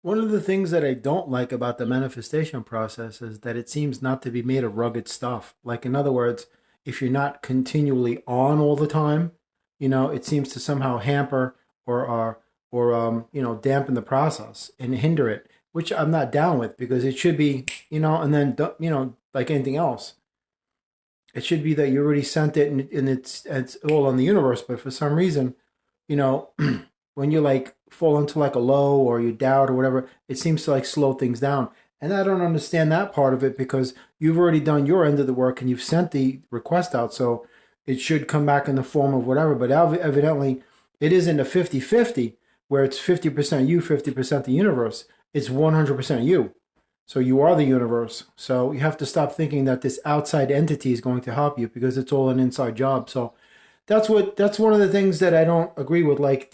One of the things that I don't like about the manifestation process is that it seems not to be made of rugged stuff. Like, in other words, if you're not continually on all the time, it seems to somehow hamper or dampen the process and hinder it, which I'm not down with because it should be, and then, like anything else, it should be that you already sent it and it's all on the universe. But for some reason, you know, when you like fall into like a low or you doubt or whatever, it seems to like slow things down. And I don't understand that part of it because you've already done your end of the work and you've sent the request out. So it should come back in the form of whatever. But evidently, it isn't a 50-50 where it's 50% you, 50% the universe. It's 100% you. So you are the universe. So you have to stop thinking that this outside entity is going to help you because it's all an inside job. So that's one of the things that I don't agree with. Like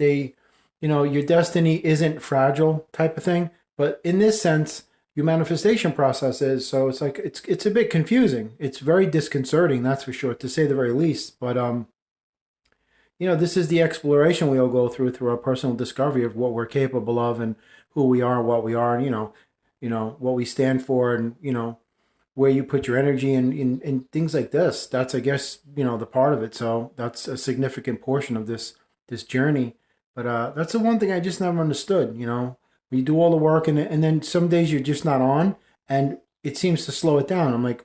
your destiny isn't fragile type of thing. But in this sense, your manifestation process is. So it's like it's a bit confusing. It's very disconcerting, that's for sure, to say the very least. But this is the exploration we all go through our personal discovery of what we're capable of and who we are, what we are, and what we stand for, and where you put your energy in things like this. That's, I guess, the part of it. So that's a significant portion of this journey. But that's the one thing I just never understood. You do all the work and then some days you're just not on, and it seems to slow it down. I'm like,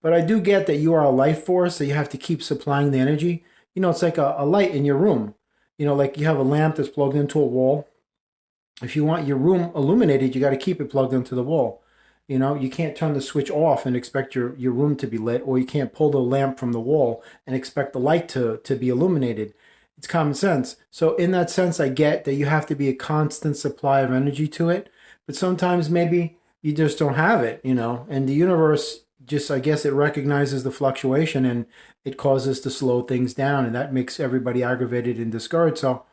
but I do get that you are a life force, so you have to keep supplying the energy. It's like a light in your room. Like you have a lamp that's plugged into a wall. If you want your room illuminated, you got to keep it plugged into the wall. You can't turn the switch off and expect your room to be lit, or you can't pull the lamp from the wall and expect the light to be illuminated. It's common sense. So in that sense, I get that you have to be a constant supply of energy to it, but sometimes maybe you just don't have it, and the universe just, I guess, it recognizes the fluctuation and it causes to slow things down, and that makes everybody aggravated and discouraged. So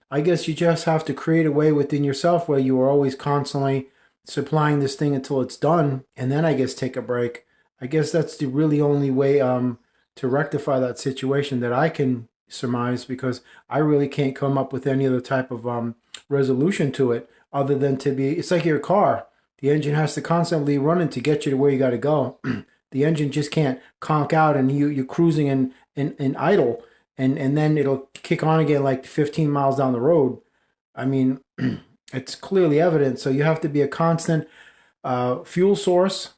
I guess you just have to create a way within yourself where you are always constantly supplying this thing until it's done, and then I guess take a break. I guess that's the really only way to rectify that situation that I can surmise, because I really can't come up with any other type of resolution to it other than to be. It's like your car. The engine has to constantly running to get you to where you got to go. The engine just can't conk out and you're cruising in idle, and then it'll kick on again like 15 miles down the road. I mean, it's clearly evident. So you have to be a constant fuel source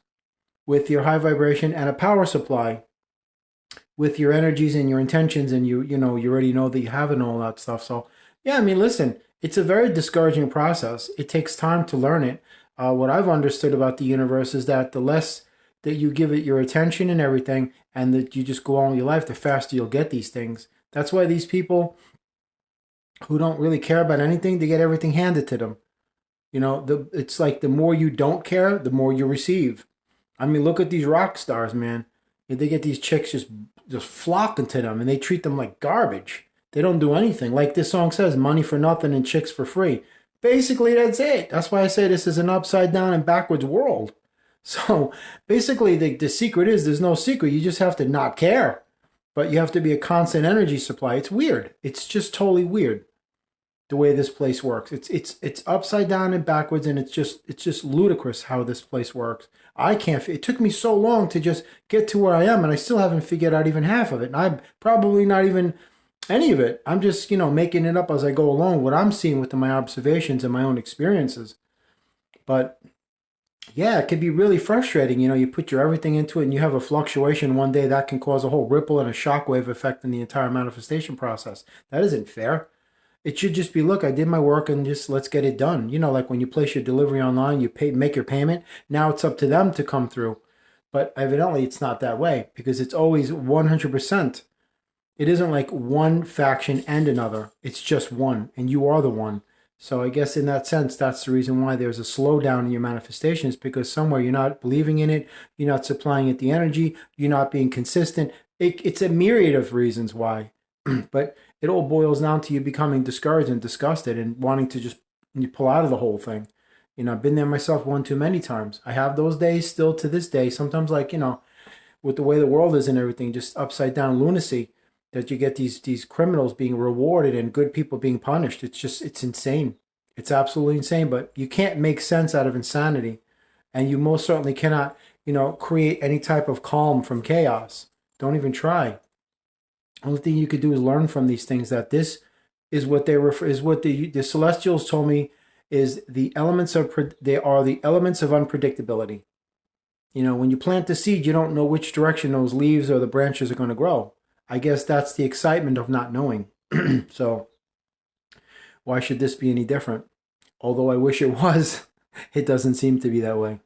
with your high vibration and a power supply with your energies and your intentions, and you already know that you have it and all that stuff. So yeah, I mean, listen, it's a very discouraging process. It takes time to learn it. What I've understood about the universe is that the less that you give it your attention and everything, and that you just go on with your life, the faster you'll get these things. That's why these people who don't really care about anything, they get everything handed to them. It's like the more you don't care, the more you receive. I mean, look at these rock stars, man. They get these chicks just flocking to them, and they treat them like garbage. They don't do anything. Like this song says, money for nothing and chicks for free. Basically, that's it. That's why I say this is an upside down and backwards world. So basically, the secret is there's no secret. You just have to not care, but you have to be a constant energy supply. It's weird. It's just totally weird the way this place works. It's upside down and backwards, and it's just ludicrous how this place works. I can't. It took me so long to just get to where I am, and I still haven't figured out even half of it. And I'm probably not even any of it. I'm just making it up as I go along. What I'm seeing with my observations and my own experiences. But yeah, it could be really frustrating. You put your everything into it, and you have a fluctuation one day that can cause a whole ripple and a shockwave effect in the entire manifestation process. That isn't fair. It should just be, look, I did my work and just let's get it done. Like when you place your delivery online, you make your payment. Now it's up to them to come through. But evidently it's not that way because it's always 100%. It isn't like one faction and another. It's just one, and you are the one. So I guess in that sense, that's the reason why there's a slowdown in your manifestations, because somewhere you're not believing in it, you're not supplying it the energy, you're not being consistent. It's a myriad of reasons why. But it all boils down to you becoming discouraged and disgusted and wanting to just pull out of the whole thing. I've been there myself one too many times. I have those days still to this day. Sometimes, like, with the way the world is and everything, just upside down lunacy, that you get these criminals being rewarded and good people being punished. It's insane. It's absolutely insane, but you can't make sense out of insanity. And you most certainly cannot, create any type of calm from chaos. Don't even try. Only thing you could do is learn from these things, that this is what they refer is what the celestials told me is they are the elements of unpredictability. When you plant the seed, you don't know which direction those leaves or the branches are going to grow. I guess that's the excitement of not knowing. So why should this be any different? Although I wish it was, it doesn't seem to be that way.